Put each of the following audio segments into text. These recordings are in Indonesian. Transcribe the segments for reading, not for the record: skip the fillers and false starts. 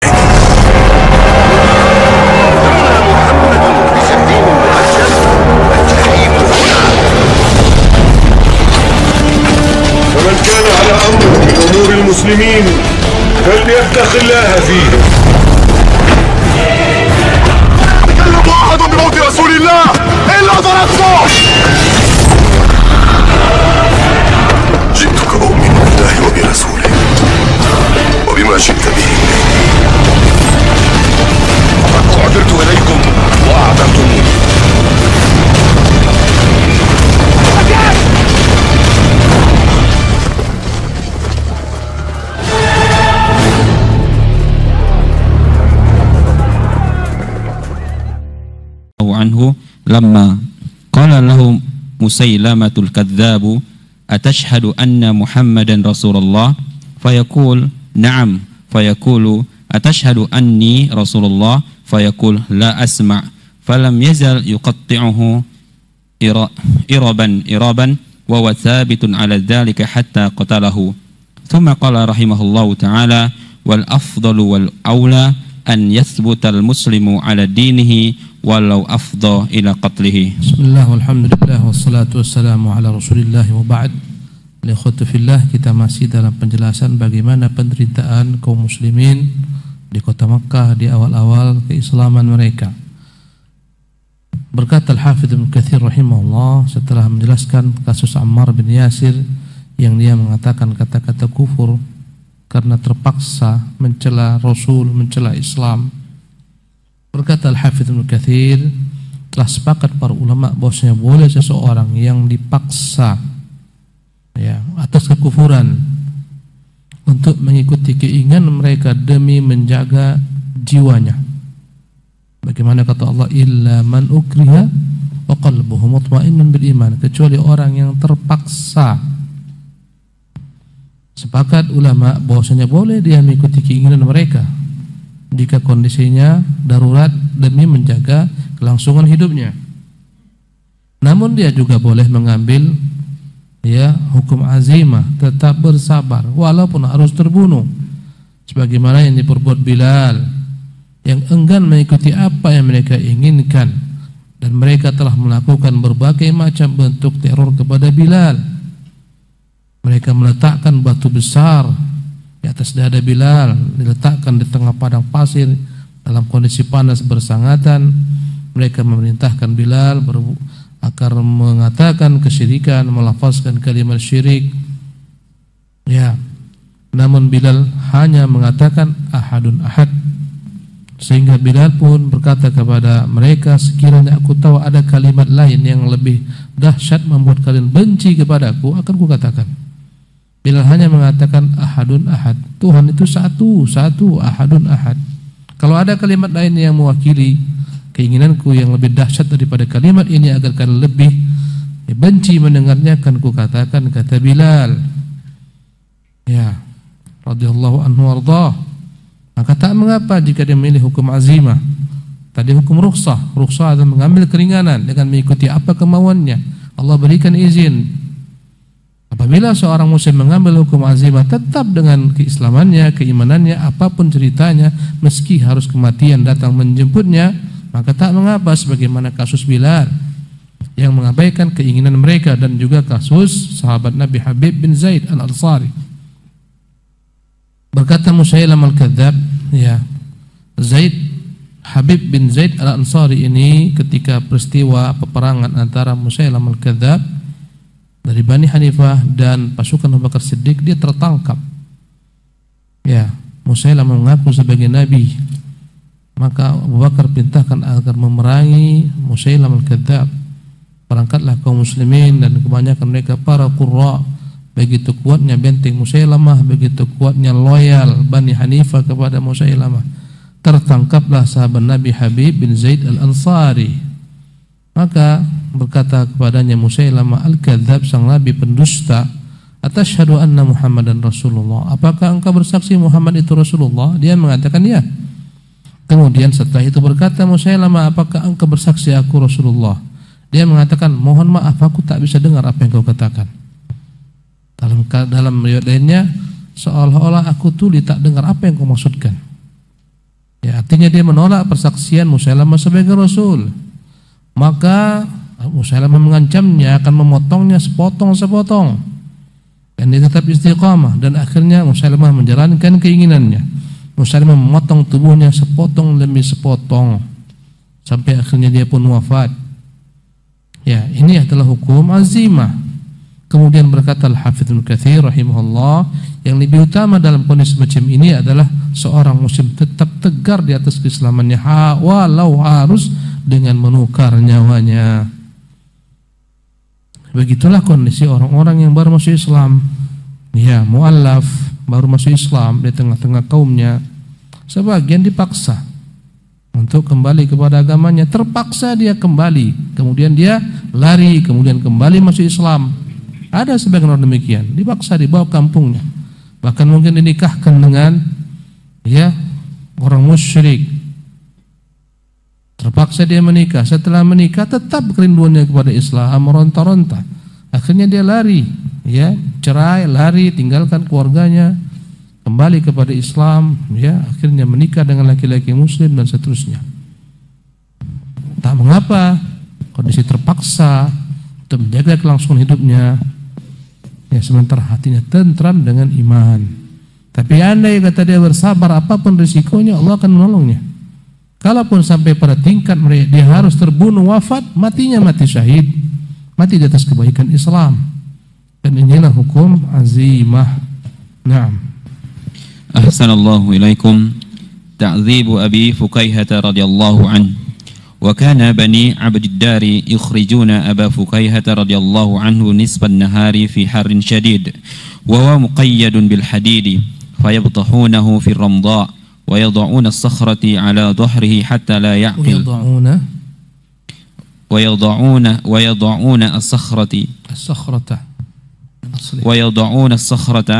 فمن كان على أمر من أمور المسلمين فليتق الله فيه. يتكلم أحد بموت رسول الله إلا ضربته. جئتك أؤمن بالله وبرسوله وبما جئت به وقد أعذرت إليكم وأعذرتموني. عنه لما قال له مسيلمة الكذاب أتشهد أن محمدا رسول الله فيقول نعم فيقول أتشهد أني رسول الله فيقول لا أسمع فلم يزل يقطعه إربا وهو ثابت على ذلك حتى قتله ثم قال رحمه الله تعالى والأفضل والأولى أن يثبت المسلم على دينه walau afdha ila qatlihi. Bismillah walhamdulillah wassalatu wassalamu ala rasulillah wa ba'd. Ikhwatu fillah, kita masih dalam penjelasan bagaimana penderitaan kaum muslimin di kota Makkah di awal-awal keislaman mereka. Berkata Al-Hafidz Ibnu Katsir rahimahullah setelah menjelaskan kasus Ammar bin Yasir yang dia mengatakan kata-kata kufur karena terpaksa mencela Rasul, mencela Islam. Berkata Al-Hafidz Ibnu Katsir, telah sepakat para ulama bahwasanya boleh seseorang yang dipaksa ya atas kekufuran untuk mengikuti keinginan mereka demi menjaga jiwanya. Bagaimana kata Allah, illa man ukriha wa qalbuhu mutmainnun bil iman, kecuali orang yang terpaksa. Sepakat ulama bahwasanya boleh dia mengikuti keinginan mereka jika kondisinya darurat demi menjaga kelangsungan hidupnya. Namun dia juga boleh mengambil ya hukum azimah, tetap bersabar walaupun harus terbunuh, sebagaimana yang diperbuat Bilal yang enggan mengikuti apa yang mereka inginkan, dan mereka telah melakukan berbagai macam bentuk teror kepada Bilal. Mereka meletakkan batu besar di atas dada Bilal, diletakkan di tengah padang pasir dalam kondisi panas bersangatan. Mereka memerintahkan Bilal agar mengatakan kesyirikan, melafazkan kalimat syirik. Ya, namun Bilal hanya mengatakan ahadun ahad, sehingga Bilal pun berkata kepada mereka, sekiranya aku tahu ada kalimat lain yang lebih dahsyat membuat kalian benci kepadaku, akan kukatakan. Bilal hanya mengatakan ahadun ahad, Tuhan itu satu, ahadun ahad. Kalau ada kalimat lain yang mewakili keinginanku yang lebih dahsyat daripada kalimat ini agar kalian lebih benci mendengarnya, akan kukatakan, kata Bilal. Ya, radhiyallahu anhu warḍah. Maka tak mengapa jika dia memilih hukum azimah. Tadi hukum rukhsah adalah mengambil keringanan dengan mengikuti apa kemauannya. Allah berikan izin. Apabila seorang muslim mengambil hukum azimah tetap dengan keislamannya, keimanannya, apapun ceritanya, meski harus kematian datang menjemputnya, maka tak mengapa, sebagaimana kasus Bilal yang mengabaikan keinginan mereka, dan juga kasus sahabat Nabi Habib bin Zaid al-Ansari. Berkata Musailamah al-Kadzab, ya, Habib bin Zaid al-Ansari ini ketika peristiwa peperangan antara Musailamah al-Kadzab dari Bani Hanifah dan pasukan Abu Bakar Siddiq, dia tertangkap. Ya, Musailamah mengaku sebagai nabi. Maka Abu Bakar perintahkan agar memerangi Musailamah al-Kadzab. Berangkatlah kaum muslimin dan kebanyakan mereka para qurra. Begitu kuatnya benteng Musailamah, begitu kuatnya loyal Bani Hanifah kepada Musailamah. Tertangkaplah sahabat Nabi Habib bin Zaid al-Ansari. Maka berkata kepadanya Musailamah al-Kadzab, sang nabi pendusta, atashhadu anna Muhammadan Rasulullah, apakah engkau bersaksi Muhammad itu Rasulullah? Dia mengatakan ya. Kemudian setelah itu berkata Musailamah, apakah engkau bersaksi aku Rasulullah? Dia mengatakan, mohon maaf aku tak bisa dengar apa yang kau katakan. Dalam riwayat lainnya, seolah-olah aku tuli tak dengar apa yang kau maksudkan. Ya, artinya dia menolak persaksian Musailamah sebagai rasul. Maka Musailamah mengancamnya akan memotongnya sepotong-sepotong. Dan dia tetap istiqamah, dan akhirnya Musailamah menjalankan keinginannya. Musailamah memotong tubuhnya sepotong demi sepotong sampai akhirnya dia pun wafat. Ya, ini adalah hukum azimah. Kemudian berkata Al-Hafidz Ibnu Katsir rahimahullah, yang lebih utama dalam kondisi macam ini adalah seorang muslim tetap tegar di atas keislamannya walau harus dengan menukar nyawanya. Begitulah kondisi orang-orang yang baru masuk Islam. Ya, mu'allaf, baru masuk Islam di tengah-tengah kaumnya. Sebagian dipaksa untuk kembali kepada agamanya, terpaksa dia kembali, kemudian dia lari, kemudian kembali masuk Islam. Ada sebagian orang demikian, dipaksa dibawa kampungnya, bahkan mungkin dinikahkan dengan orang musyrik. Terpaksa dia menikah, setelah menikah tetap kerinduannya kepada Islam meronta-ronta. Akhirnya dia lari, cerai, lari, tinggalkan keluarganya, kembali kepada Islam, akhirnya menikah dengan laki-laki muslim dan seterusnya. Tak mengapa, kondisi terpaksa untuk menjaga kelangsungan hidupnya. Sementara hatinya tentram dengan iman. Tapi andai kata dia bersabar, apapun risikonya Allah akan menolongnya. Kalaupun sampai pada tingkat dia harus terbunuh, wafat, matinya mati syahid, mati di atas kebaikan Islam. Dan inilah hukum azimah. Naam. Ahsanallahu ilaikum. Ta'dzibu Abi Fukaihah radhiyallahu anhu. وكان بني عبد الدار يخرجون أبا فكيهة رضي الله عنه نصف النهار في حر شديد وهو مقيد بالحديد فيبطحونه في الرمضاء ويضعون الصخرة على ظهره حتى لا يعقل ويضعون الصخرة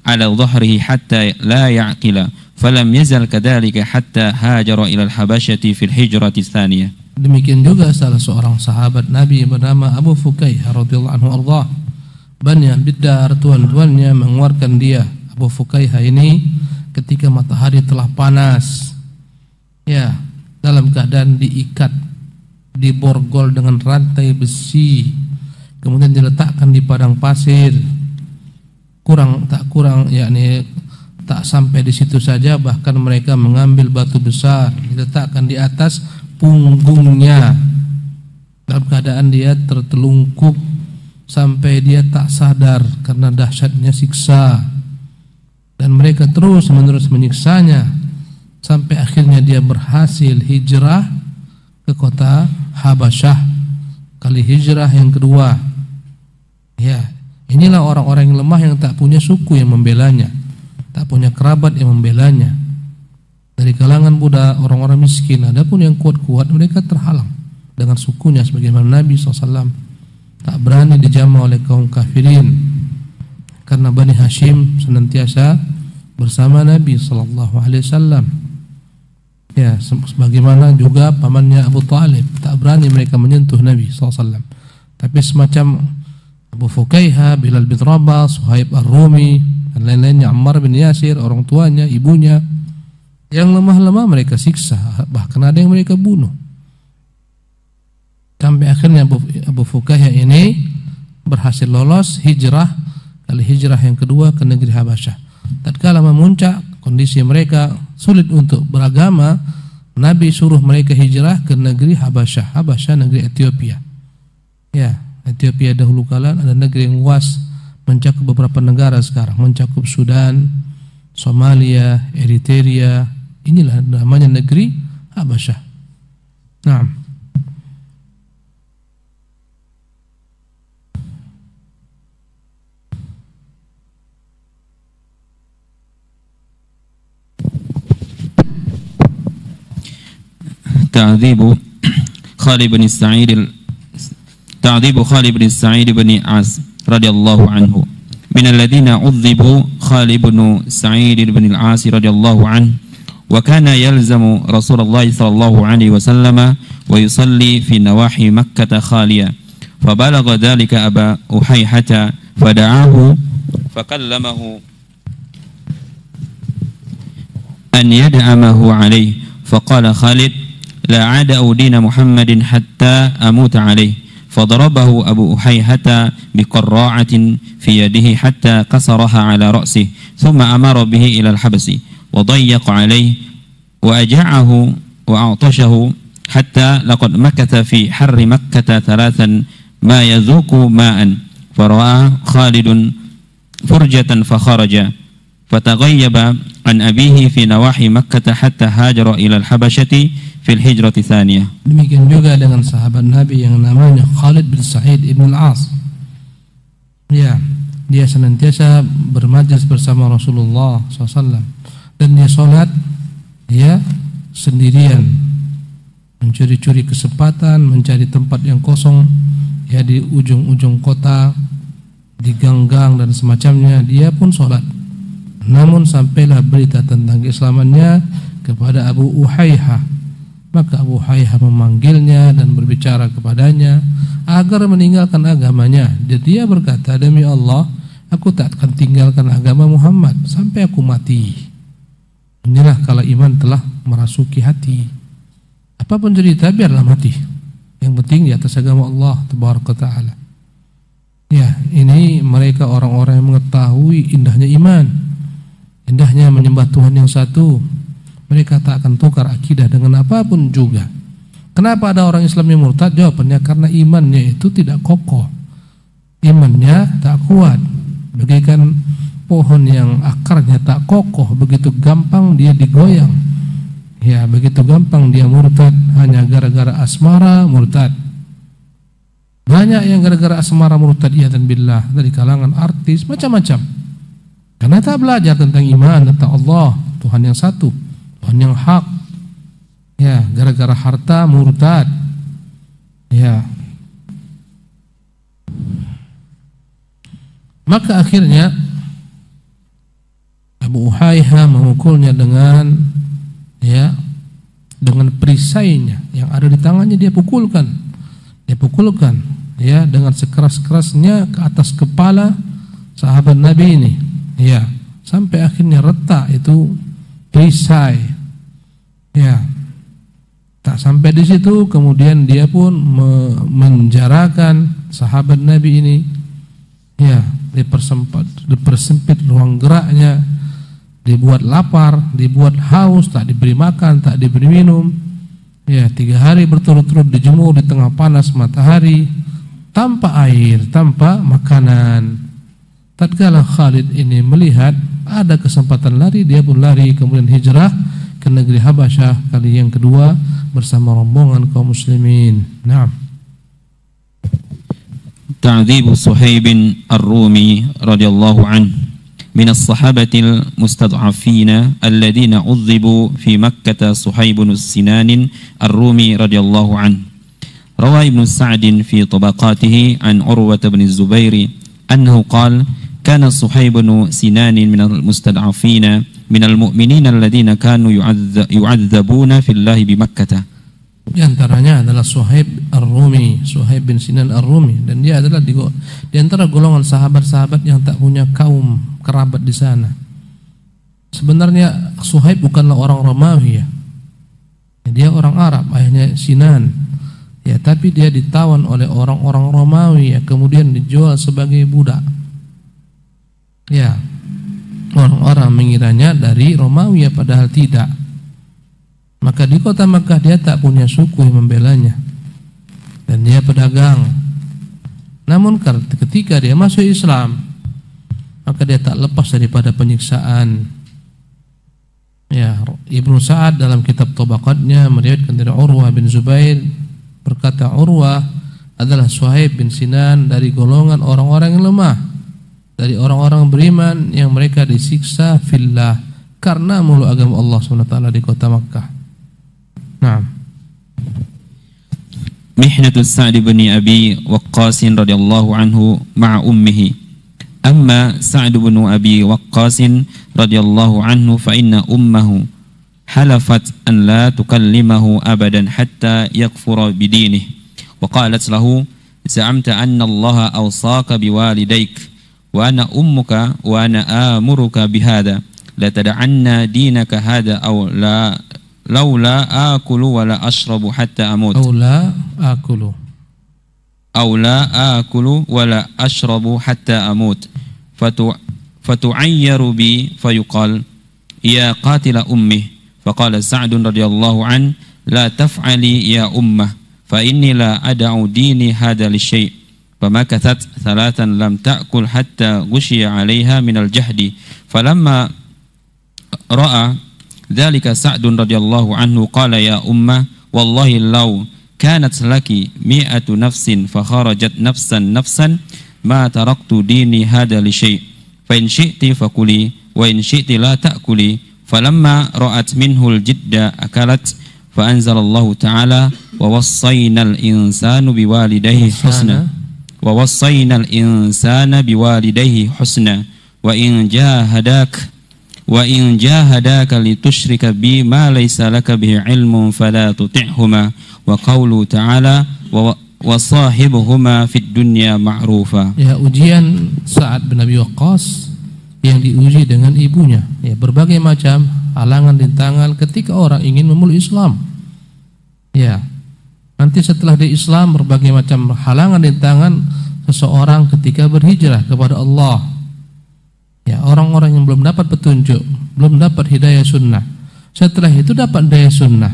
على ظهره حتى لا يعقل فلم يزل كذلك حتى هاجر إلى الحبشة في الهجرة الثانية. Demikian juga salah seorang sahabat Nabi bernama Abu Fukaihah radhiyallahu anhu ardah. Bani Abdiddar, tuan-tuannya mengeluarkan dia Abu Fukaihah ini ketika matahari telah panas. Ya, dalam keadaan diikat, diborgol dengan rantai besi, kemudian diletakkan di padang pasir. Tak sampai di situ saja, bahkan mereka mengambil batu besar diletakkan di atas punggungnya dalam keadaan dia tertelungkup sampai dia tak sadar karena dahsyatnya siksa. Dan mereka terus-menerus menyiksanya sampai akhirnya dia berhasil hijrah ke kota Habasyah, kali hijrah yang kedua. Ya, inilah orang-orang yang lemah yang tak punya suku yang membelanya, tak punya kerabat yang membelanya. Dari kalangan budak, orang-orang miskin, adapun yang kuat-kuat mereka terhalang dengan sukunya, sebagaimana Nabi SAW tak berani dijamah oleh kaum kafirin karena Bani Hashim senantiasa bersama Nabi SAW. Ya, sebagaimana juga pamannya Abu Talib, tak berani mereka menyentuh Nabi SAW. Tapi semacam Abu Fukaihah, Bilal bin Rabah, Suhaib Ar-Rumi dan lain-lainnya, Ammar bin Yasir, orang tuanya, ibunya, yang lemah-lemah mereka siksa, bahkan ada yang mereka bunuh. Sampai akhirnya Abu Fukaihah ini berhasil lolos hijrah, kali hijrah yang kedua ke negeri Habasyah. Tatkala memuncak kondisi mereka sulit untuk beragama, Nabi suruh mereka hijrah ke negeri Habasyah. Habasyah negeri Ethiopia. Ya, Ethiopia dahulu kala ada negeri yang luas, mencakup beberapa negara sekarang, mencakup Sudan, Somalia, Eritrea. Inilah namanya negeri Habasyah. Naam. تعذيب خالد بن سعيد بن عاص رضي الله عنه من الذين عذبوا خالد بن سعيد بن العاص رضي الله عنه وكان يلزم رسول الله صلى الله عليه وسلم ويصلي في نواحي مكة خاليا فبلغ ذلك أبا أحيحة فدعاه فكلمه أن يدعمه عليه فقال خالد لا عاد دين محمد حتى أموت عليه فضربه أبو أحيهة بقراعة في يده حتى كسرها على رأسه ثم أمر به إلى الحبس وضيق عليه وأجعه وأعطشه حتى لقد مكث في حر مكة 3 ما يذوق ماء فرأى خالد فرجة فخرج فتغيب عن أبيه في نواحي مكة حتى هاجر إلى الحبشة في الهجرة الثانية. Demikian juga dengan sahabat Nabi yang namanya Khalid bin Sa'id ibn al-As. Ya, dia senantiasa bermajlis bersama Rasulullah SAW dan dia sholat ya sendirian, mencuri-curi kesempatan, mencari tempat yang kosong ya di ujung-ujung kota, di gang-gang dan semacamnya, dia pun sholat. Namun sampailah berita tentang keislamannya kepada Abu Uhaihah, maka Abu Uhaihah memanggilnya dan berbicara kepadanya agar meninggalkan agamanya. Dan dia berkata, demi Allah, aku tak akan tinggalkan agama Muhammad sampai aku mati. Inilah kalau iman telah merasuki hati. Apapun cerita biarlah mati, yang penting di atas agama Allah Tabaraka Ta'ala. Ya, ini mereka orang-orang yang mengetahui indahnya iman, indahnya menyembah Tuhan yang satu. Mereka tak akan tukar akidah dengan apapun juga. Kenapa ada orang Islam yang murtad? Jawabannya karena imannya itu tidak kokoh, imannya tak kuat, bagaikan pohon yang akarnya tak kokoh, begitu gampang dia digoyang. Ya, begitu gampang dia murtad hanya gara-gara asmara murtad. Banyak yang gara-gara asmara murtad ya dan billah, dari kalangan artis macam-macam. Karena tak belajar tentang iman, tentang Allah, Tuhan yang satu, Tuhan yang hak. Ya, gara-gara harta murtad. Ya. Maka akhirnya Abu Uhaihah memukulnya dengan perisainya yang ada di tangannya, dia pukulkan ya dengan sekeras-kerasnya ke atas kepala sahabat Nabi ini, ya, sampai akhirnya retak itu perisai. Ya, tak sampai di situ, kemudian dia pun menjarakan sahabat Nabi ini, ya, dipersempit ruang geraknya, dibuat lapar, dibuat haus, tak diberi makan, tak diberi minum. Ya, 3 hari berturut-turut dijemur di tengah panas matahari, tanpa air, tanpa makanan. Tatkala Khalid ini melihat ada kesempatan lari, dia pun lari, kemudian hijrah ke negeri Habasyah kali yang kedua bersama rombongan kaum muslimin. Naam. Ta'dzibu Suhaib ar-Rumi radhiyallahu anhu من الصحابة المستضعفين الذين عذبوا في مكة صهيب السنان الرومي رضي الله عنه. روى ابن سعد في طبقاته عن عروة بن الزبير أنه قال كان صهيب بن سنان من المستضعفين من المؤمنين الذين كانوا يعذبون في الله بمكة. Di antaranya adalah Suhaib Ar-Rumi, Suhaib bin Sinan Ar-Rumi, dan dia adalah di antara golongan sahabat-sahabat yang tak punya kaum kerabat di sana. Sebenarnya Suhaib bukanlah orang Romawi ya. Dia orang Arab, ayahnya Sinan. Ya, tapi dia ditawan oleh orang-orang Romawi ya, kemudian dijual sebagai budak. Ya. Orang-orang mengiranya dari Romawi ya, padahal tidak. Maka di kota Makkah dia tak punya suku yang membelanya, dan dia pedagang. Namun ketika dia masuk Islam, maka dia tak lepas daripada penyiksaan. Ya, Ibnu Sa'ad dalam kitab Tabaqatnya meriwayatkan dari Urwah bin Zubair, berkata Urwah adalah Suhaib bin Sinan dari golongan orang-orang yang lemah, dari orang-orang beriman yang mereka disiksa fillah karena meluk agama Allah SWT di kota Makkah. Naam. Mihnatu Sa'd bin Abi Waqqas radhiyallahu anhu ma'a ummihi. Amma Sa'd bin Abi Waqqas radhiyallahu anhu fa inna ummahu halafat an la tukallimahu abadan hatta yakfura bidinihi wa qalat lahu za'amta anna Allah awsaka biwalidayk wa ana ummuka wa ana amuruka bihadha la tad'anna dinaka hadha aw laula akulu wala ashrabu hatta amut. أو لا آكل ولا أشرب حتى أموت فتعير بي فيقال يا قاتل أمه. فقال سعد رضي الله عنه لا تفعلي يا أمه فإني لا أدع ديني هذا للشيء. فمكثت 3 لم تأكل حتى غشي عليها من الجهد. فلما رأى ذلك سعد رضي الله عنه قال يا أمه والله لو كانت لك 100 نفس فخرجت نفسا ما تركت ديني هذا لشيء فإن شئت فكلي وإن شئت لا تأكلي. فلما رأت منه الجد أكلت. فأنزل الله تعالى ووصينا الإنسان بوالديه حسنا وإن جاهداك لتشرك بي ما ليس لك به علم فلا تطعهما وقوله تعالى وصاحبهما في الدنيا معروفا. Ya, ujian Sa'ad bin Abi Waqqas yang diuji dengan ibunya, ya, berbagai macam halangan rintangan ketika orang ingin memeluk Islam. Ya, nanti setelah di Islam berbagai macam halangan rintangan seseorang ketika berhijrah kepada Allah. Ya, orang-orang yang belum dapat petunjuk, belum dapat hidayah sunnah, setelah itu dapat hidayah sunnah.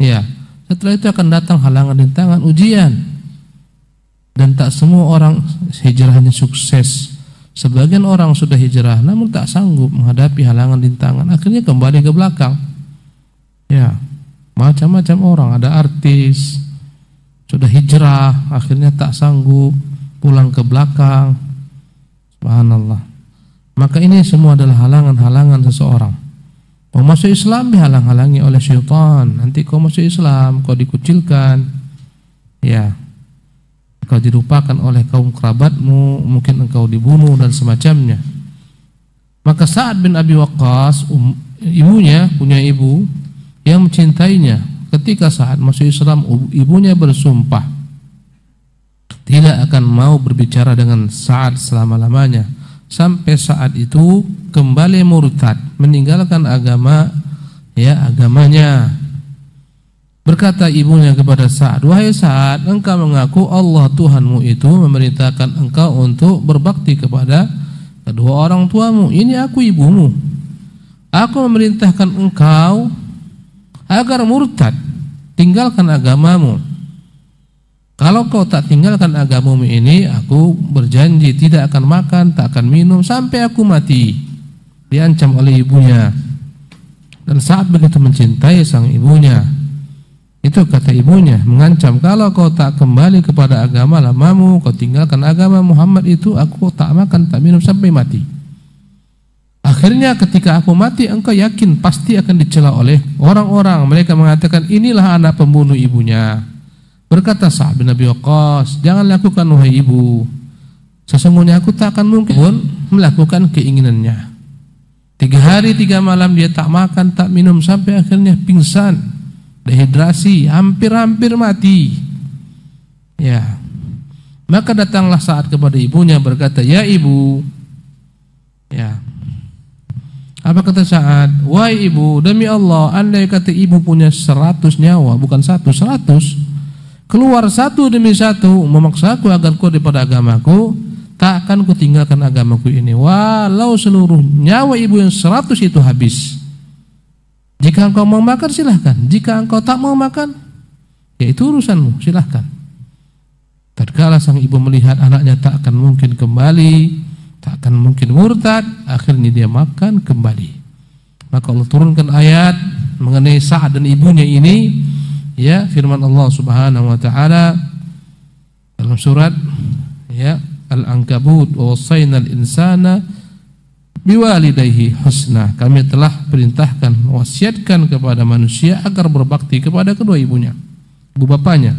Ya, setelah itu akan datang halangan rintangan, ujian. Dan tak semua orang hijrahnya sukses. Sebagian orang sudah hijrah namun tak sanggup menghadapi halangan rintangan, akhirnya kembali ke belakang. Ya, macam-macam orang, ada artis sudah hijrah akhirnya tak sanggup, pulang ke belakang. Subhanallah. Maka ini semua adalah halangan-halangan seseorang. Mau masuk Islam dihalang-halangi oleh syaitan. Nanti kau masuk Islam, kau dikucilkan, ya, kau dilupakan oleh kaum kerabatmu, mungkin engkau dibunuh dan semacamnya. Maka Sa'ad bin Abi Waqqas, ibunya punya ibu yang mencintainya. Ketika Sa'ad masuk Islam, ibunya bersumpah tidak akan mau berbicara dengan Sa'ad selama-lamanya, sampai saat itu kembali murtad, meninggalkan agama, ya, agamanya. Berkata ibunya kepada Sa'ad, wahai Sa'ad, engkau mengaku Allah Tuhanmu itu memerintahkan engkau untuk berbakti kepada kedua orang tuamu. Ini aku ibumu. Aku memerintahkan engkau agar murtad, tinggalkan agamamu. Kalau kau tak tinggalkan agamamu ini, aku berjanji tidak akan makan, tak akan minum sampai aku mati. Diancam oleh ibunya. Dan Sa'ad begitu mencintai sang ibunya, itu kata ibunya, mengancam, kalau kau tak kembali kepada agama lamamu, kau tinggalkan agama Muhammad itu, aku tak makan, tak minum sampai mati. Akhirnya ketika aku mati, engkau yakin pasti akan dicela oleh orang-orang. Mereka mengatakan, inilah anak pembunuh ibunya. Berkata Sa'ad bin Abi Waqqas, jangan lakukan wahai ibu, sesungguhnya aku tak akan mungkin melakukan keinginannya. 3 hari 3 malam dia tak makan, tak minum sampai akhirnya pingsan, dehidrasi, hampir-hampir mati. Ya, maka datanglah Sa'ad kepada ibunya berkata, ya ibu, ya, apa kata Sa'ad? Wahai ibu, demi Allah, andai kata ibu punya 100 nyawa, bukan 100, keluar satu demi satu memaksaku agar kau daripada agamaku, tak akan ku tinggalkan agamaku ini, walau seluruh nyawa ibu yang 100 itu habis. Jika engkau mau makan silahkan, jika engkau tak mau makan, ya itu urusanmu, silahkan. Tatkala sang ibu melihat anaknya tak akan mungkin kembali, tak akan mungkin murtad, akhirnya dia makan kembali. Maka Allah turunkan ayat mengenai Sa'ad dan ibunya ini. Ya, firman Allah Subhanahu wa taala dalam surat, ya, Al-Ankabut, wa wasainal insana biwalidayhi husna. Kami telah perintahkan, wasiatkan kepada manusia agar berbakti kepada kedua ibunya, ibu bapanya.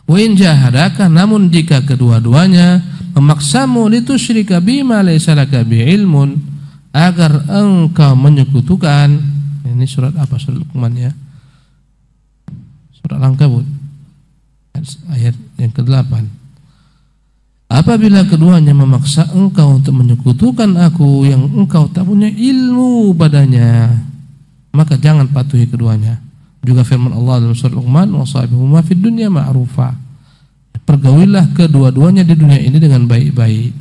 Wa in jahadaka, namun jika kedua-duanya memaksamu litusyrika bima laysa laka bi ilmun, agar engkau menyekutukan. Ini surat apa? Surat Luqman, ya. Surat Al-Ankabut ayat yang ke-8. Apabila keduanya memaksa engkau untuk menyekutukan aku yang engkau tak punya ilmu padanya, maka jangan patuhi keduanya. Juga firman Allah dalam surat Luqman, wa sahibhuma fid dunya ma'rufa. Pergaulilah kedua-duanya di dunia ini dengan baik-baik.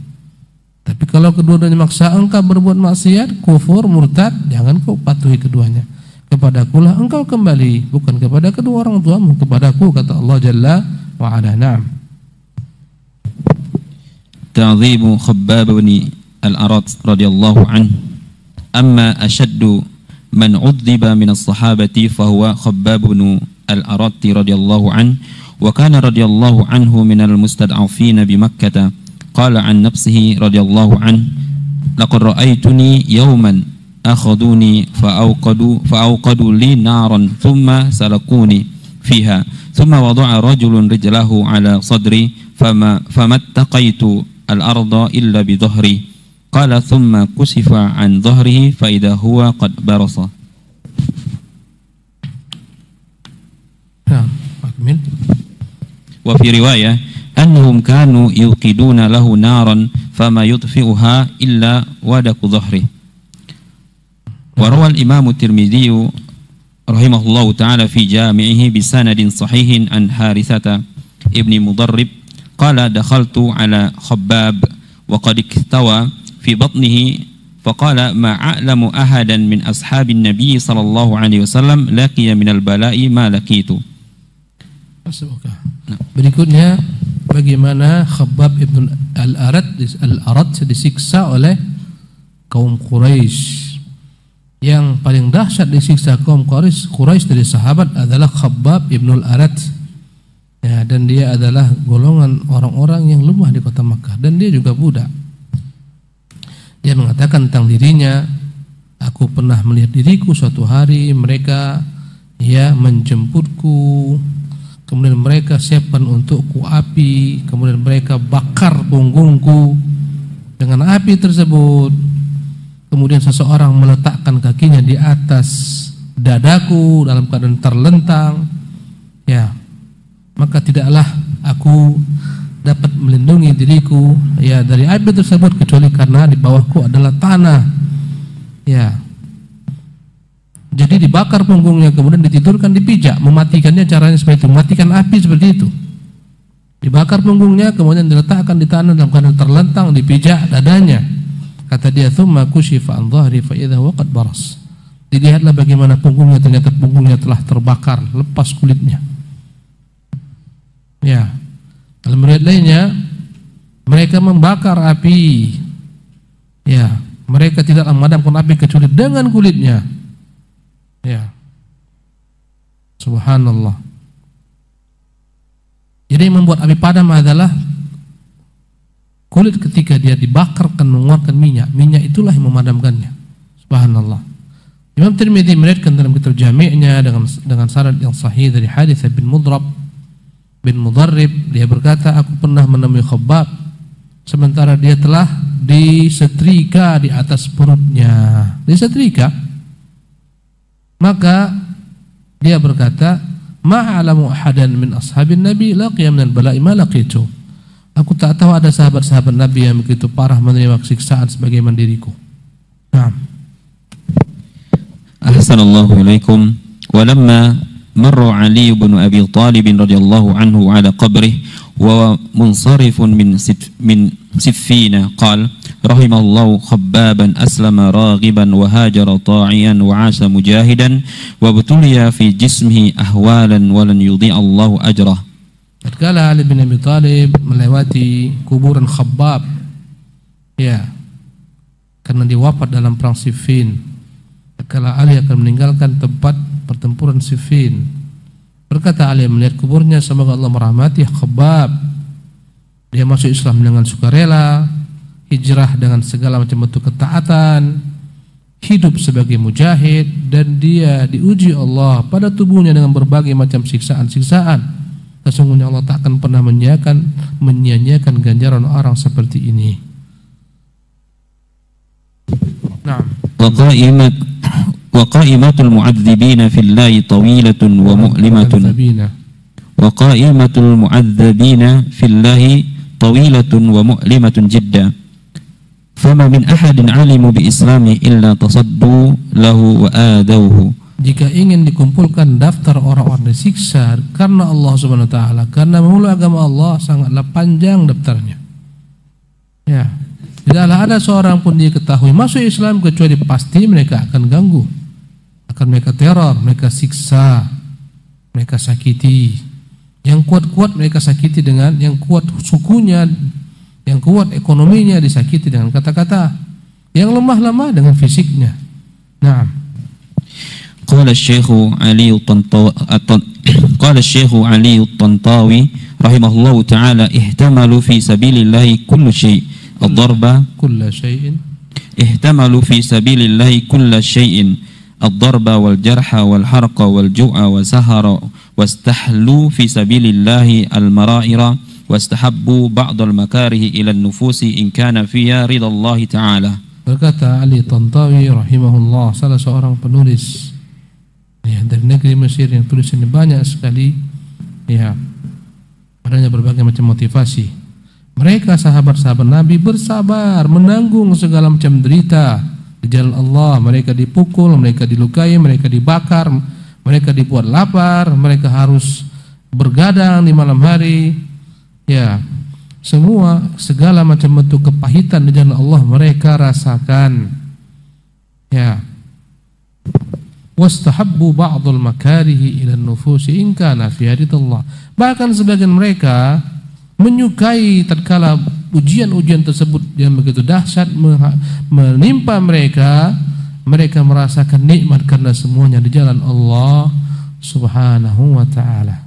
Tapi kalau kedua-duanya maksa engkau berbuat maksiat, kufur, murtad, jangan kau patuhi keduanya. Kepadakulah engkau kembali, bukan kepada kedua orang tuamu, kepadaku, kata Allah Jalla wa Ala. Na'am. Ta'dhibu Khabbab bin al-Arat radhiyallahu anhu. Amma ashaddu man 'udhiba min as-sahabati fa huwa Khabbab bin al-Arat radhiyallahu anhu wa kana radhiyallahu anhu min al-mustad'afin bi Makkah. Qala an nafsihi radhiyallahu anhu laqad ra'aytuni yawman akhaduni fa'awqadu li naran thumma salakuni fiha thumma wada'a rajulun rijlahu ala sadri famattaqaitu al-arda illa bi dhahri. Qala thumma kusifa an dhahrihi fa idha huwa qad barasa. Wa fi riwayah annahum kanu yuqiduna lahu naran fama yutfi'uha illa wadaku dhahri. Wa rawal Imam Tirmidzi rahimahullahu taala fi jami'ihi bi sanadin sahihin an Harithata ibni Mudarrib qala dakhaltu ala Khabbab wa qad iktawa fi batnihi faqala ma a'lamu ahadan min ashabin nabiy sallallahu alaihi wasallam laqiya minal bala'i ma laqitu. Berikutnya bagaimana Khabbab ibn al-Arat disiksa oleh kaum Quraisy. Yang paling dahsyat disiksa kaum Quraisy dari sahabat adalah Khabbab ibn al-Arat. Ya, dan dia adalah golongan orang-orang yang lemah di kota Makkah, dan dia juga budak. Dia mengatakan tentang dirinya, aku pernah melihat diriku suatu hari mereka menjemputku, kemudian mereka siapkan untukku api, kemudian mereka bakar punggungku dengan api tersebut. Kemudian seseorang meletakkan kakinya di atas dadaku dalam keadaan terlentang. Ya, maka tidaklah aku dapat melindungi diriku dari api tersebut kecuali karena di bawahku adalah tanah. Ya. Jadi dibakar punggungnya, kemudian ditidurkan, dipijak. Mematikannya caranya seperti itu, mematikan api seperti itu. Dibakar punggungnya, kemudian diletakkan di tanah dalam keadaan terlentang, dipijak dadanya. Kata dia, "Tsumma kushifa an dhahri fa idza huwa qad baras." Dilihatlah bagaimana punggungnya, ternyata punggungnya telah terbakar, lepas kulitnya. Ya. Dalam riwayat lainnya, mereka membakar api. Ya, mereka tidak memadamkan api kecuali dengan kulitnya. Ya. Subhanallah. Jadi yang membuat api padam adalah kulit ketika dia dibakarkan mengeluarkan minyak. Minyak itulah yang memadamkannya. Subhanallah. Imam Tirmidzi meriwayatkan dalam kitab Jami'-nya dengan sanad yang sahih dari Harithah bin Mudarrib, dia berkata, aku pernah menemui Khabbab sementara dia telah disetrika di atas perutnya. Disetrika. Maka dia berkata, ma'alamu ahadan min ashabin nabi laqiya minal bala'i ma laqitu. Aku tak tahu ada sahabat-sahabat Nabi yang begitu parah menerima siksaan sebagaimana diriku. Naam. Ahsanallahu ilaikum. Walamma مر علي بن أبي طالب رضي الله عنه على قبره ومنصرف من سفين قال رحم الله خبابا أسلم راغبا وهاجر طاعيا وعاش مجاهدا وابتلي في جسمه أهوالا ولن يضيع الله أجره. Tatkala Ali bin Abi Thalib melewati kuburan Khabbab, ya, karena dia wafat dalam perang Siffin. Tatkala Ali akan meninggalkan tempat pertempuran Siffin, berkata Ali melihat kuburnya, semoga Allah merahmati Khabbab. Dia masuk Islam dengan sukarela, hijrah dengan segala macam bentuk ketaatan, hidup sebagai mujahid, dan dia diuji Allah pada tubuhnya dengan berbagai macam siksaan-siksaan. Sesungguhnya Allah tak akan pernah menyia-nyiakan ganjaran orang seperti ini. Nah, وقائمة المعذبين في الله طويلة ومؤلمة وقائمة المعذبين في الله طويلة ومؤلمة جدا فما من أحد علموا بإسلامه إلا تصدوا له وآذوه jika ingin dikumpulkan daftar orang-orang disiksa karena Allah Subhanahu wa taala, karena memeluk agama Allah, sangatlah panjang daftarnya. Ya, tidaklah ada seorang pun diketahui masuk Islam kecuali pasti mereka akan ganggu, akan mereka teror, mereka siksa, mereka sakiti. Yang kuat-kuat mereka sakiti dengan, yang kuat sukunya, yang kuat ekonominya disakiti dengan kata-kata, yang lemah-lemah dengan fisiknya. Nah, قال الشيخ علي الطنطاوي رحمه الله تعالى احتملوا في سبيل الله كل شيء الضرب كل شيء احتملوا في سبيل الله كل شيء الضرب والجرح والحرق والجوع وسهر واستحلوا في سبيل الله المرائر واستحبوا بعض المكاره إلى النفوس إن كان فيها رضا الله تعالى. Berkata Ali Tantawi rahimahullah, salah seorang penulis ya, dari negeri Mesir yang tulisannya banyak sekali, ya, adanya berbagai macam motivasi. Mereka sahabat-sahabat Nabi bersabar menanggung segala macam derita di jalan Allah. Mereka dipukul, mereka dilukai, mereka dibakar, mereka dibuat lapar, mereka harus bergadang di malam hari. Ya, semua segala macam bentuk kepahitan di jalan Allah mereka rasakan. Ya. Wastahabbu ba'dul makarihi ila nufusi in kana fi ridallah. Bahkan sebagian mereka menyukai tatkala ujian-ujian tersebut yang begitu dahsyat menimpa mereka, mereka merasakan nikmat karena semuanya di jalan Allah Subhanahu wa taala.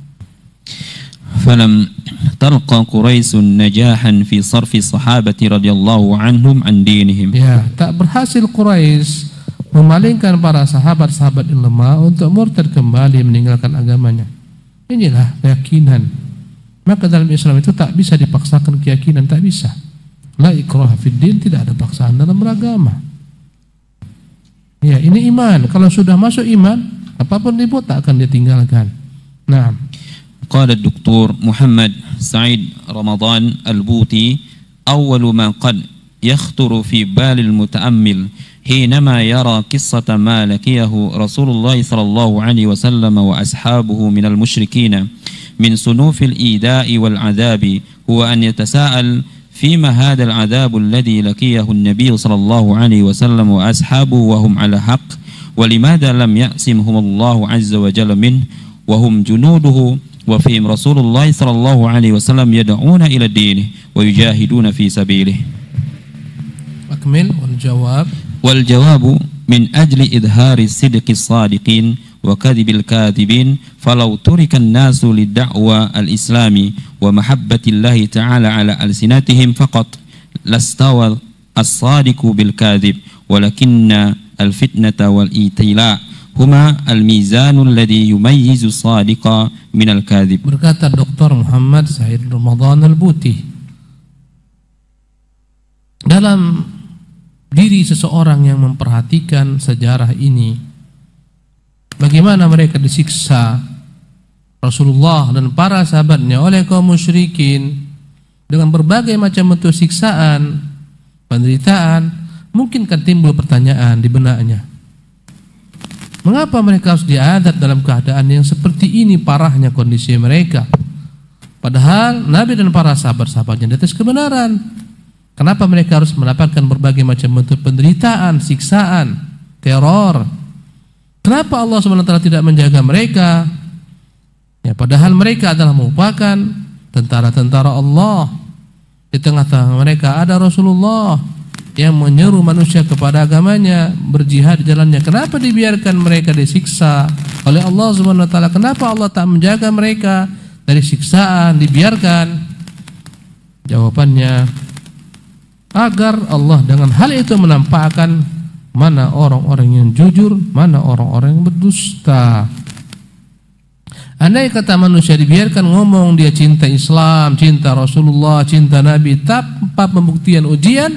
فلم تلقى قريش نجاحا في صرف الصحابة رضي الله عنهم عن دينهم. Ya, tak berhasil Quraisy memalingkan para sahabat-sahabat yang lemah untuk murtad kembali meninggalkan agamanya. Inilah keyakinan. Maka dalam Islam itu tak bisa dipaksakan keyakinan, tak bisa. La ikraha fid din, tidak ada paksaan dalam beragama. Ya, ini iman. Kalau sudah masuk iman, apapun dibuat tak akan ditinggalkan. Nah, قال الدكتور محمد سعيد رمضان البوطي أول ما قد يخطر في بال المتأمل حينما يرى قصة ما لقيه رسول الله صلى الله عليه وسلم وأصحابه من المشركين من صنوف الإيذاء والعذاب هو أن يتساءل فيما هذا العذاب الذي لقيه النبي صلى الله عليه وسلم وأصحابه وهم على حق ولماذا لم يعصمهم الله عز وجل منه وهم جنوده وفيهم رسول الله صلى الله عليه وسلم يدعون إلى دينه ويجاهدون في سبيله. أكمل. والجواب من أجل إظهار الصدق الصادقين وكذب الكاذبين فلو ترك الناس للدعوة الإسلام ومحبة الله تعالى على ألسنتهم فقط لاستوى الصادق بالكاذب ولكن الفتنة والإيتلاء huma al-mizanul ladzi yumayyizu as-sadiqa minal kadhib. Berkata Dr. Muhammad Said Ramadan Al-Buti, dalam diri seseorang yang memperhatikan sejarah ini, bagaimana mereka disiksa Rasulullah dan para sahabatnya oleh kaum musyrikin dengan berbagai macam bentuk siksaan, penderitaan, mungkin kan timbul pertanyaan di benaknya, mengapa mereka harus diadab dalam keadaan yang seperti ini parahnya kondisi mereka? Padahal Nabi dan para sahabat-sahabatnya di atas kebenaran. Kenapa mereka harus mendapatkan berbagai macam bentuk penderitaan, siksaan, teror? Kenapa Allah SWT tidak menjaga mereka? Ya, padahal mereka adalah merupakan tentara-tentara Allah. Di tengah-tengah mereka ada Rasulullah yang menyeru manusia kepada agamanya, berjihad di jalannya. Kenapa dibiarkan mereka disiksa oleh Allah SWT? Kenapa Allah tak menjaga mereka dari siksaan, dibiarkan? Jawabannya, agar Allah dengan hal itu menampakkan mana orang-orang yang jujur, mana orang-orang yang berdusta. Andai kata manusia dibiarkan ngomong dia cinta Islam, cinta Rasulullah, cinta Nabi tanpa pembuktian ujian,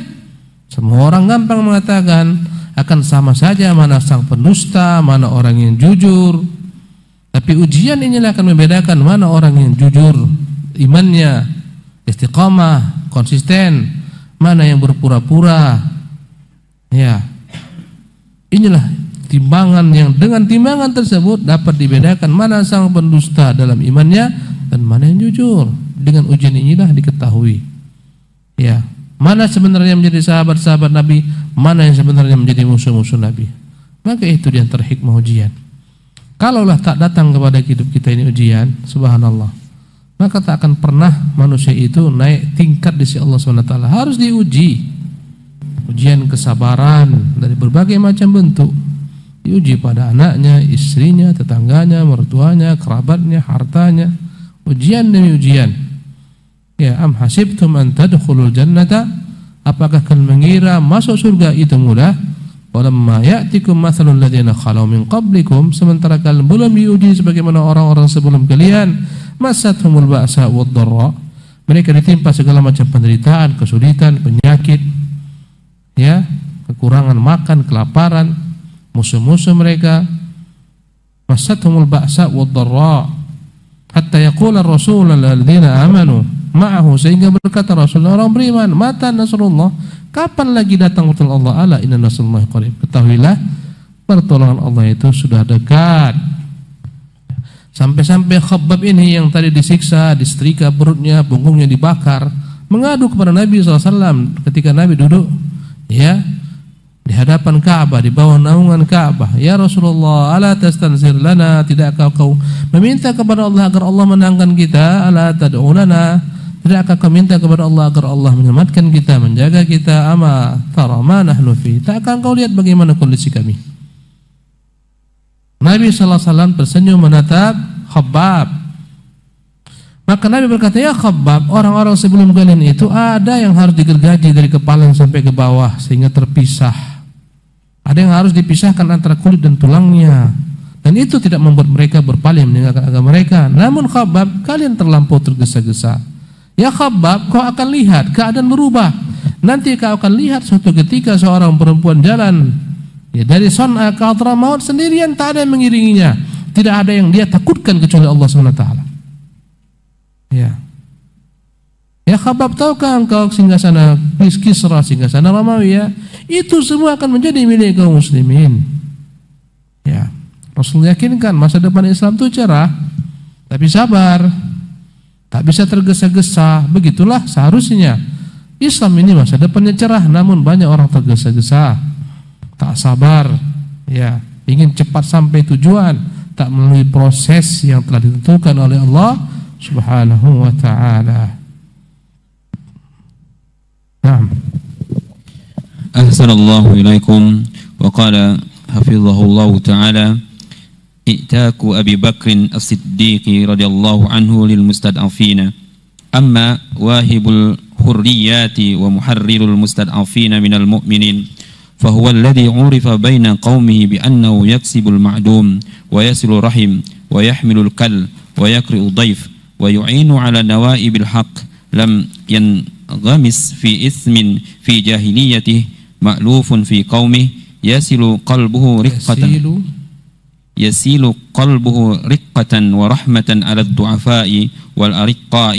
semua orang gampang mengatakan akan sama saja mana sang pendusta, mana orang yang jujur. Tapi ujian inilah akan membedakan mana orang yang jujur, imannya istiqamah, konsisten, mana yang berpura-pura. Ya, inilah timbangan yang dengan timbangan tersebut dapat dibedakan mana sang pendusta dalam imannya dan mana yang jujur. Dengan ujian inilah diketahui, ya, mana sebenarnya menjadi sahabat-sahabat Nabi, mana yang sebenarnya menjadi musuh-musuh Nabi. Maka itu di antara hikmah ujian. Kalaulah tak datang kepada hidup kita ini ujian, subhanallah, maka tak akan pernah manusia itu naik tingkat di sisi Allah SWT. Harus diuji. Ujian kesabaran dari berbagai macam bentuk. Diuji pada anaknya, istrinya, tetangganya, mertuanya, kerabatnya, hartanya. Ujian demi ujian. Ya, am hasibtum an tadkhulul jannata? Apakah kalian mengira masuk surga itu mudah? Walamma ya'tikum mathalul ladzina khalau min qablikum, sementara kalian belum diuji sebagaimana orang-orang sebelum kalian. Masathumul ba'sa wad dharra, mereka ditimpa segala macam penderitaan, kesulitan, penyakit, ya, kekurangan makan, kelaparan, musuh-musuh mereka. Masathumul ba'sa wad dharra hatta yaqula ar-rasul alladzina amanu ma'ahu, sehingga berkata Rasulullah orang beriman, mata nasrullah, kapan lagi datang pertolongan Allah? Ala inna nasrullahi qarib, ketahuilah pertolongan Allah itu sudah dekat. Sampai-sampai Khabbab ini yang tadi disiksa, disetrika perutnya, punggungnya dibakar, mengadu kepada Nabi SAW ketika Nabi duduk, ya, di hadapan Ka'bah, di bawah naungan Ka'bah. Ya Rasulullah, ala tastanzir lana, tidakkah kau meminta kepada Allah agar Allah menangkan kita? Ala tad'u lana, tidakkah kau minta kepada Allah agar Allah menyelamatkan kita, menjaga kita? Ama tara ma nahnu fi, tak akan kau lihat bagaimana kondisi kami? Nabi SAW tersenyum menatap Khabbab. Maka Nabi berkata, ya Khabbab, orang-orang sebelum kalian itu ada yang harus digergaji dari kepala sampai ke bawah sehingga terpisah. Ada yang harus dipisahkan antara kulit dan tulangnya, dan itu tidak membuat mereka berpaling meninggalkan agama mereka. Namun Khabbab, kalian terlampau tergesa-gesa. Ya Khabbab, kau akan lihat keadaan berubah. Nanti kau akan lihat suatu ketika seorang perempuan jalan, ya, dari Son'a ke Hadramaut sendirian, tak ada yang mengiringinya, tidak ada yang dia takutkan kecuali Allah SWT. Ya, ya Khabbab, tahukah engkau singgasana Kisra, singgasana Romawi, ya, itu semua akan menjadi milik kaum muslimin. Ya, Rasul yakinkan masa depan Islam itu cerah, tapi sabar, tak bisa tergesa-gesa. Begitulah seharusnya Islam ini masa depannya cerah, namun banyak orang tergesa-gesa, tak sabar, ya, ingin cepat sampai tujuan, tak melalui proses yang telah ditentukan oleh Allah Subhanahu wa ta'ala. Naam. Ahsanallahu ilaikum. Wa qala hafizahullahu ta'ala, i'taku Abi Bakrin as-Siddiqi radhiyallahu anhu lil mustad'afina, amma wahibul hurriyati wa muharrirul mustad'afina minal mu'minin, فهو الذي عرف بين قومه بأنه يكسب المعدوم ويصل الرحم ويحمل الكل ويقرئ الضيف ويعين على نوائب الحق، لم ينغمس في إثم في جاهليته، مألوف في قومه، يسيل قلبه رقة ورحمة على الضعفاء والأرقاء،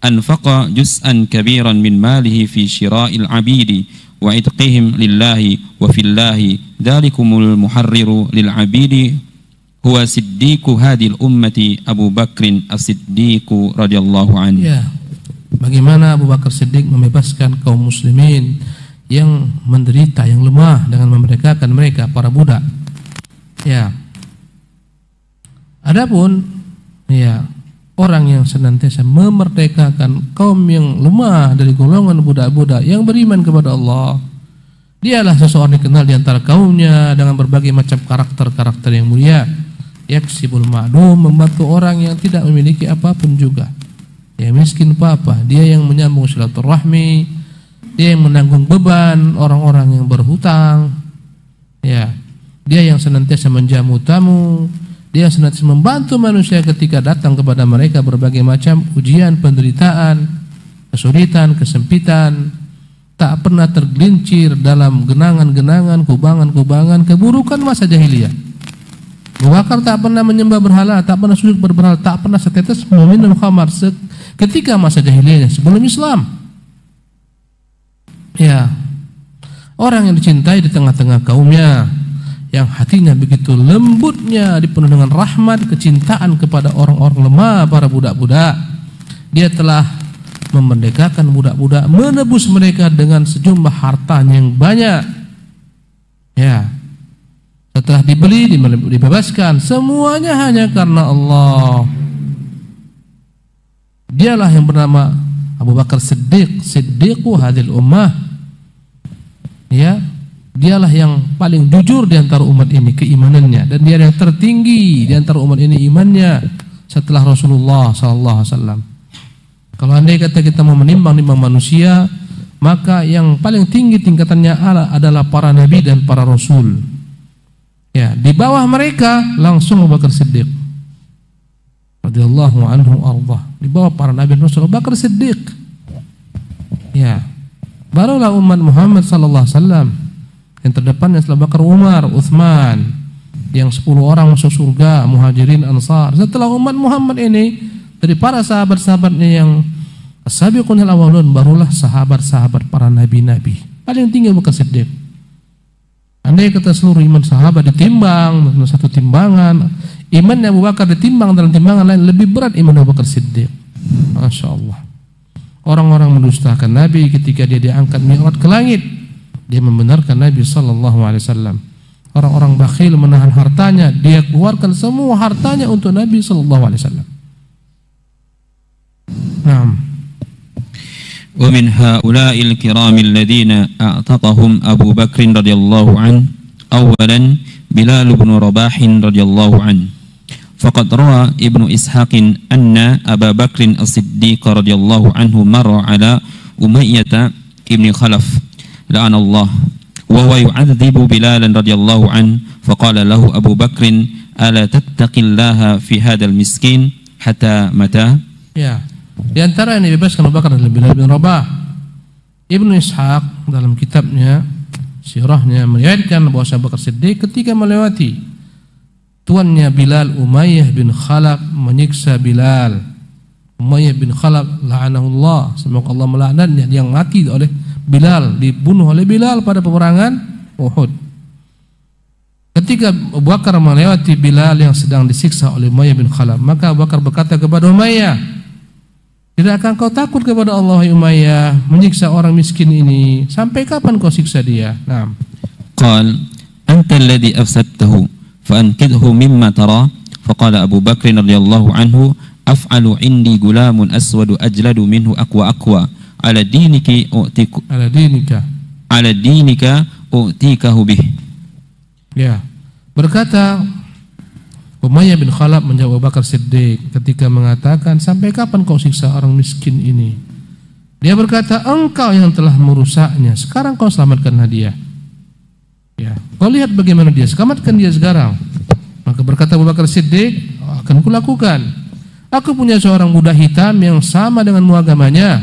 أنفق جزءا كبيرا من ماله في شراء العبيد وعتقهم لله وفي الله، ذلكم المحرر للعبيد هو صديق هذه الأمة أبو بكر الصديق رضي الله عنه. Ya, bagaimana Abu Bakar Siddiq membebaskan kaum muslimin yang menderita, yang lemah, dengan memerdekakan mereka, para budak. Ya, adapun, ya, orang yang senantiasa memerdekakan kaum yang lemah dari golongan budak-budak yang beriman kepada Allah, dialah seseorang dikenal di antara kaumnya dengan berbagai macam karakter-karakter yang mulia. Yaksibul ma'dum, membantu orang yang tidak memiliki apapun juga, yang miskin apa-apa. Dia yang menyambung silaturahmi, dia yang menanggung beban orang-orang yang berhutang, ya, dia yang senantiasa menjamu tamu, dia senantiasa membantu manusia ketika datang kepada mereka berbagai macam ujian, penderitaan, kesulitan, kesempitan. Tak pernah tergelincir dalam genangan-genangan, kubangan-kubangan keburukan masa jahiliyah. Abu Bakar tak pernah menyembah berhala, tak pernah sujud berhala, tak pernah setetes meminum khamar ketika masa jahiliyahnya sebelum Islam. Ya, orang yang dicintai di tengah-tengah kaumnya, yang hatinya begitu lembutnya, dipenuhi dengan rahmat, kecintaan kepada orang-orang lemah, para budak-budak. Dia telah memerdekakan budak-budak, menebus mereka dengan sejumlah hartanya yang banyak. Ya, setelah dibeli, dibebaskan, semuanya hanya karena Allah. Dialah yang bernama Abu Bakar Siddiq, Siddiqu hadhil ummah. Ya, dialah yang paling jujur di antara umat ini keimanannya, dan dia yang tertinggi di antara umat ini imannya setelah Rasulullah sallallahu alaihi wasallam. Kalau andai kata kita mau menimbang manusia, maka yang paling tinggi tingkatannya adalah para nabi dan para rasul. Ya, di bawah mereka langsung Abu Bakar Siddiq radhiyallahu anhu ardah. Di bawah para nabi dan rasul Abu Bakar Siddiq. Ya. Barulah umat Muhammad sallallahu alaihi wasallam yang terdepannya setelah Bakar, Umar, Utsman, yang 10 orang masuk surga, Muhajirin, Ansar. Setelah umat Muhammad ini, dari para sahabat-sahabatnya yang as-sabiqunal awwalun, barulah sahabat-sahabat para nabi-nabi. Paling tinggi Abu Bakar Siddiq. Andai kata seluruh iman sahabat ditimbang dalam satu timbangan, imannya Abu Bakar ditimbang dalam timbangan lain, lebih berat iman Abu Bakar Siddiq. Masya Allah. Orang-orang mendustakan Nabi ketika dia diangkat mi'raj ke langit. Dia membenarkan Nabi sallallahu alaihi wasallam. Orang-orang bakhil menahan hartanya, dia keluarkan semua hartanya untuk Nabi sallallahu alaihi wasallam. Naam. Wa min haula'il kiramil ladzina a'taqahum Abu Bakr radhiyallahu an, awalan Bilal bin Rabah radhiyallahu an. Faqad rawa Ibnu Ishaq anna Abu Bakr as-Siddiq radhiyallahu anhu marra ala Umayyah ibn Khalaf la'ana Allah wa huwa yu'adzibu Bilal radhiyallahu an, faqala lahu Abu Bakr ala tattaqillaha fi hadzal miskin hatta mata. Ya, di antara yang dibebaskan Abu Bakar adalah Bilal bin Rabah. Ibnu Ishaq dalam kitabnya sirahnya meriwayatkan bahwa Abu Bakar Siddiq ketika melewati tuannya Bilal, Umayyah bin Khalaf, menyiksa Bilal. Umayyah bin Khalaf la'anahullah, semoga Allah melaknatnya, yang mati oleh Bilal, dibunuh oleh Bilal pada peperangan Uhud. Ketika Abu Bakar melewati Bilal yang sedang disiksa oleh Umayyah bin Khalaf, maka Abu Bakar berkata kepada Umayyah, tidak akan kau takut kepada Allah, Umayyah, menyiksa orang miskin ini? Sampai kapan kau siksa dia? Nah, qal anta alladhi afsadtahu fa ankidhu mimma tara. Faqala Abu Bakr radhiyallahu anhu, af'alu indi gulamun aswadu ajladu minhu aqwa ala dinika u'tikahu bih. Ya, berkata Umayyah bin Khalaf menjawab Abu Bakar Siddiq ketika mengatakan, sampai kapan kau siksa orang miskin ini? Dia berkata, engkau yang telah merusaknya, sekarang kau selamatkanlah dia. Ya, kau lihat bagaimana dia, selamatkan dia sekarang. Maka berkata Abu Bakar Siddiq, akan kulakukan. Aku punya seorang budak hitam yang sama denganmu agamanya,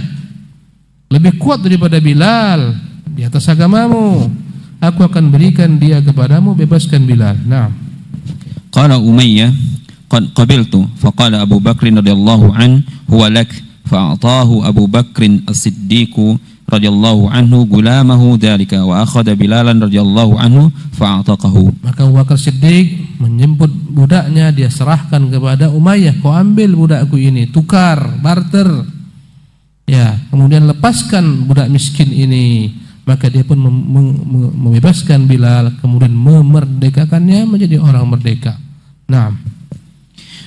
lebih kuat daripada Bilal di atas agamamu. Aku akan berikan dia kepadamu, bebaskan Bilal. Nah, qala Umayyah qad qabiltu, faqala Abu Bakr radhiyallahu an huwa lak, fa'atahu Abu Bakr as-Siddiq radhiyallahu anhu gulamahu dzalika wa akhadha Bilalan radhiyallahu anhu fa'ataqahu. Maka Abu Bakar Siddiq menjemput budaknya, dia serahkan kepada Umayyah, kau ambil budakku ini, tukar, barter. Ya, kemudian lepaskan budak miskin ini. Maka dia pun membebaskan Bilal, kemudian memerdekakannya menjadi orang merdeka. Naam.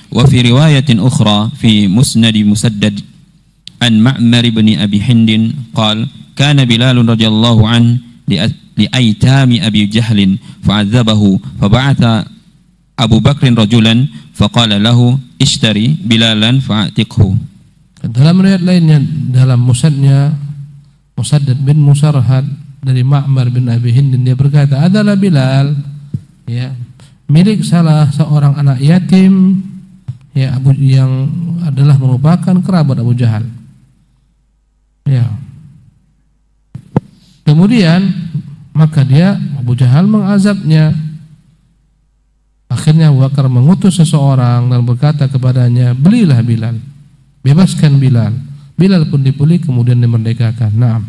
Wa fi riwayatin ukhra fi Musnad Musaddad an Ma'mar bin Abi Hind qala kana Bilal radhiyallahu an li aitami Abi Jahl fa'adzabahu fab'atha Abu Bakr rajulan faqala lahu ishtari Bilalan fa'atiqhu. Dalam riwayat lainnya, dalam Musaddad bin Musarhad dari Ma'mar bin Abi Hind, dia berkata, adalah Bilal, ya, milik salah seorang anak yatim, ya, yang adalah merupakan kerabat Abu Jahal. Ya. Kemudian maka Abu Jahal mengazabnya. Akhirnya Abu Bakar mengutus seseorang dan berkata kepadanya, belilah Bilal, bebaskan Bilal. Bilal pun dibeli kemudian dimerdekakan. Naam.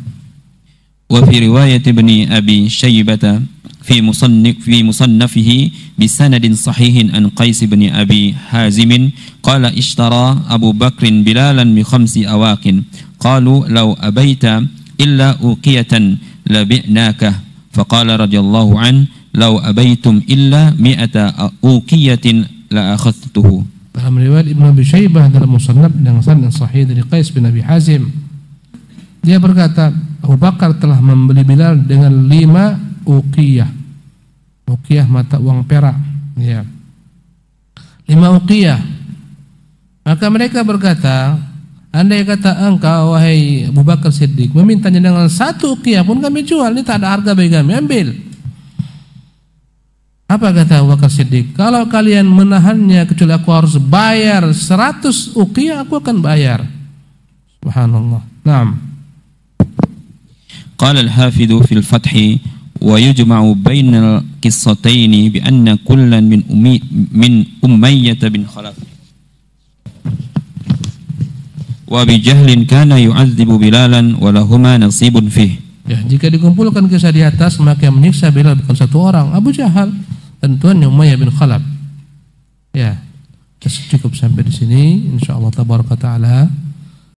Wa fi riwayat Ibni Abi Syaibah في مصنفه بسند صحيح عن قيس بن أبي حازم قال اشترى أبو بكر بلالا ب5 أواق قالوا لو أبيت إلا أوقية لبعناك فقال رضي الله عنه لو أبيتم إلا 100 أوقية لأخذته. Dalam riwayat Ibnu Abi Syaibah dalam musannaf dengan sanad sahih dari Qais bin Abi Hazim, dia berkata Abu Bakar telah membeli Bilal dengan 5 uqiyah. Uqiyah mata uang perak, ya. 5 uqiyah. Maka mereka berkata, andai kata engkau wahai Abu Bakar Siddiq memintanya dengan 1 uqiyah pun kami jual, ini tak ada harga bagi kami, ambil. Apa kata Abu Bakar Siddiq? Kalau kalian menahannya kecuali aku harus bayar 100 uqiyah, aku akan bayar. Subhanallah. Naam. Qala al-Hafidhu fil Fathi wa yujma'u bainal qissataini bi anna kullan min Umayyah bin Khalaf wa bi jahlin kana yu'adzibu Bilalan wa lahuma nasibun fih. Ya, jika dikumpulkan kisah di atas maka yang menyiksa Bilal bukan satu orang, Abu Jahal dan tuannya Umayyah bin Khalaf. Ya, cukup sampai di sini. Insyaallah tabaraka taala